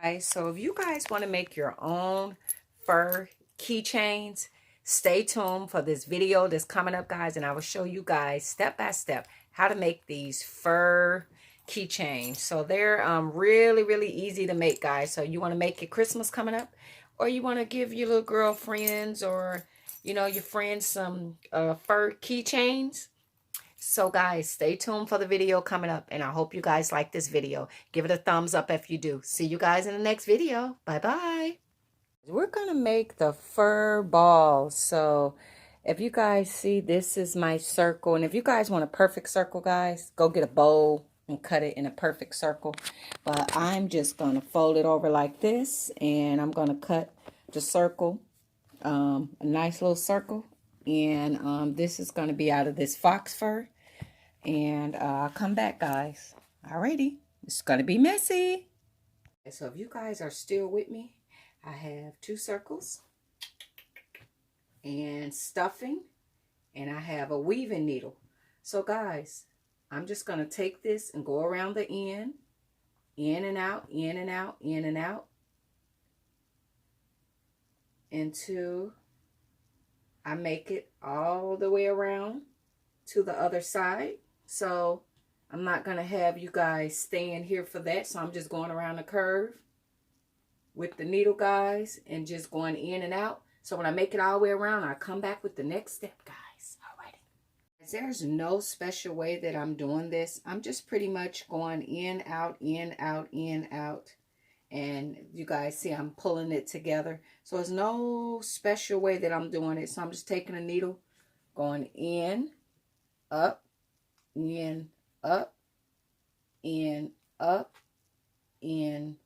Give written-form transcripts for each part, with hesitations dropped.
Guys, so if you guys want to make your own fur keychains, stay tuned for this video that's coming up, guys, and I will show you guys step by step how to make these fur keychains. So they're really easy to make, guys. So you want to make your Christmas coming up, or you want to give your little girlfriends or your friends some fur keychains. So guys, stay tuned for the video coming up, and I hope you guys like this video. Give it a thumbs up if you do. See you guys in the next video. Bye-bye. We're going to make the fur balls. So if you guys see, this is my circle. And if you guys want a perfect circle, guys, go get a bowl and cut it in a perfect circle. But I'm just going to fold it over like this, and I'm going to cut the circle, a nice little circle. And this is going to be out of this fox fur. And I'll come back, guys. Alrighty. It's going to be messy. So if you guys are still with me, I have 2 circles and stuffing, and I have a weaving needle. So guys, I'm just going to take this and go around the end, in and out, in and out, in and out, until I make it all the way around to the other side. So I'm not going to have you guys staying here for that. So I'm just going around the curve with the needle, guys, and just going in and out. So when I make it all the way around, I come back with the next step, guys. Alrighty. There's no special way that I'm doing this. I'm just pretty much going in, out, in, out, in, out. And you guys see I'm pulling it together. So there's no special way that I'm doing it. So I'm just taking a needle, going in, up, in, up, in, up, in,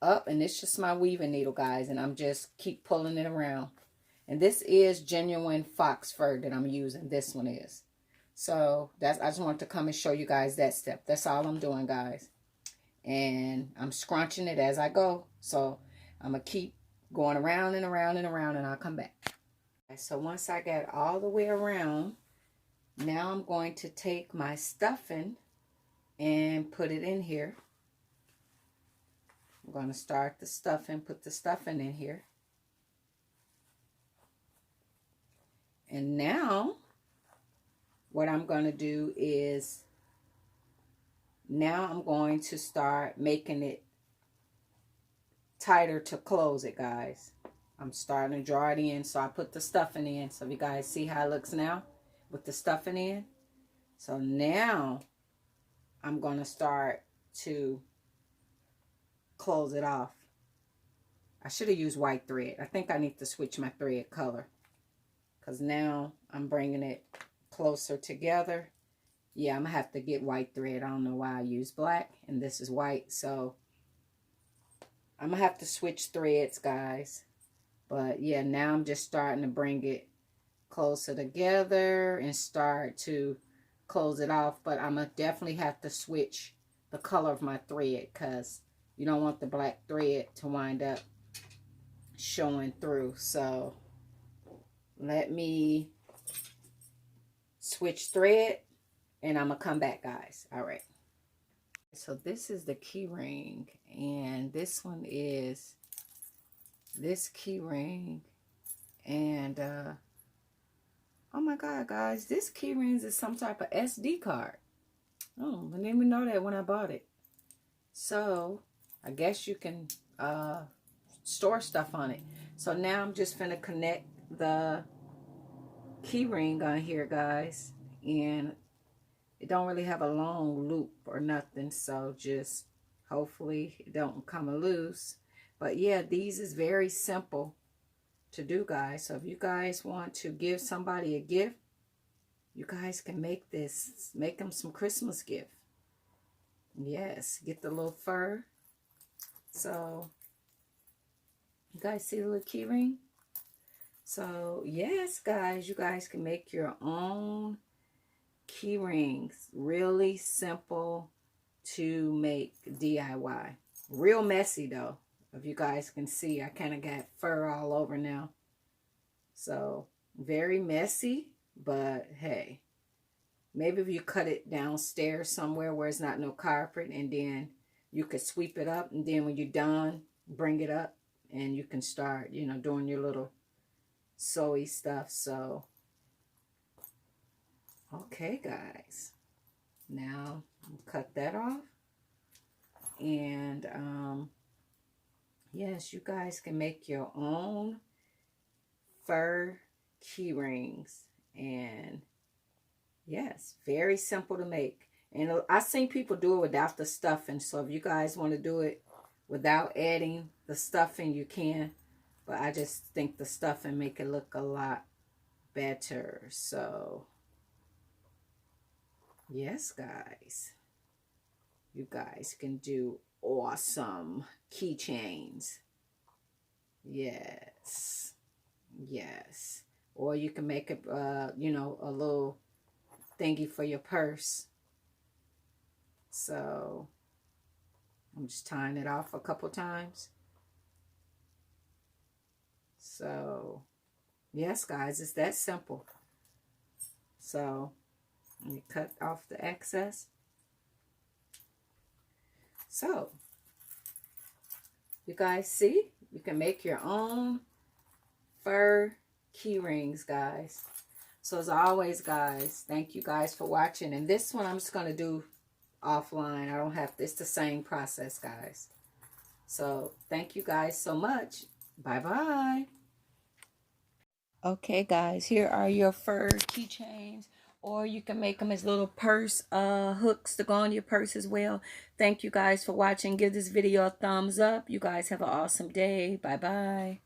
up. And it's just my weaving needle, guys. And I'm just keep pulling it around. And this is genuine fox fur that I'm using. This one is. So I just wanted to come and show you guys that step. That's all I'm doing, guys. And I'm scrunching it as I go. So I'm going to keep going around and around and around, and I'll come back. So once I got all the way around, now I'm going to take my stuffing and put it in here. I'm going to start the stuffing, put the stuffing in here. And now what I'm going to do is, now I'm going to start making it tighter to close it, guys. I'm starting to draw it in. So I put the stuffing in. So you guys see how it looks now with the stuffing in. So now I'm going to start to close it off. I should have used white thread. I think I need to switch my thread color, because now I'm bringing it closer together. Yeah, I'm going to have to get white thread. I don't know why I use black and this is white. So I'm going to have to switch threads, guys. But yeah, now I'm just starting to bring it closer together and start to close it off. But I'm going to definitely have to switch the color of my thread, because you don't want the black thread to wind up showing through. So let me switch thread. And I'm going to come back, guys. All right. So this is the key ring. And this one is this key ring. And, oh my God, guys. This key ring is some type of SD card. Oh, I didn't even know that when I bought it. So, I guess you can store stuff on it. So now I'm just going to connect the key ring on here, guys. And it don't really have a long loop or nothing, so just hopefully it don't come loose. But yeah, these is very simple to do, guys. So if you guys want to give somebody a gift, you guys can make this. Make them some Christmas gift. Yes, get the little fur. So you guys see the little key ring? So yes, guys, you guys can make your own key rings. Really simple to make DIY. Real messy though. If you guys can see, I kind of got fur all over now. So very messy, but hey, maybe if you cut it downstairs somewhere where it's not no carpet, and then you could sweep it up, and then when you're done, bring it up, and you can start, you know, doing your little sewy stuff. So, okay, guys. Now, cut that off. And, yes, you guys can make your own fur key rings. And, yes, very simple to make. And I've seen people do it without the stuffing. So if you guys want to do it without adding the stuffing, you can. But I just think the stuffing make it look a lot better. So, yes, guys. You guys can do awesome keychains. Yes. Yes. Or you can make it, you know, a little thingy for your purse. So, I'm just tying it off a couple times. So, yes, guys, it's that simple. So, you cut off the excess. So, you guys see? You can make your own fur key rings, guys. So, as always, guys, thank you guys for watching. And this one I'm just going to do offline. I don't have to, it's the same process, guys. So, thank you guys so much. Bye-bye. Okay, guys, here are your fur keychains. Or you can make them as little purse hooks to go on your purse as well. Thank you guys for watching. Give this video a thumbs up. You guys have an awesome day. Bye-bye.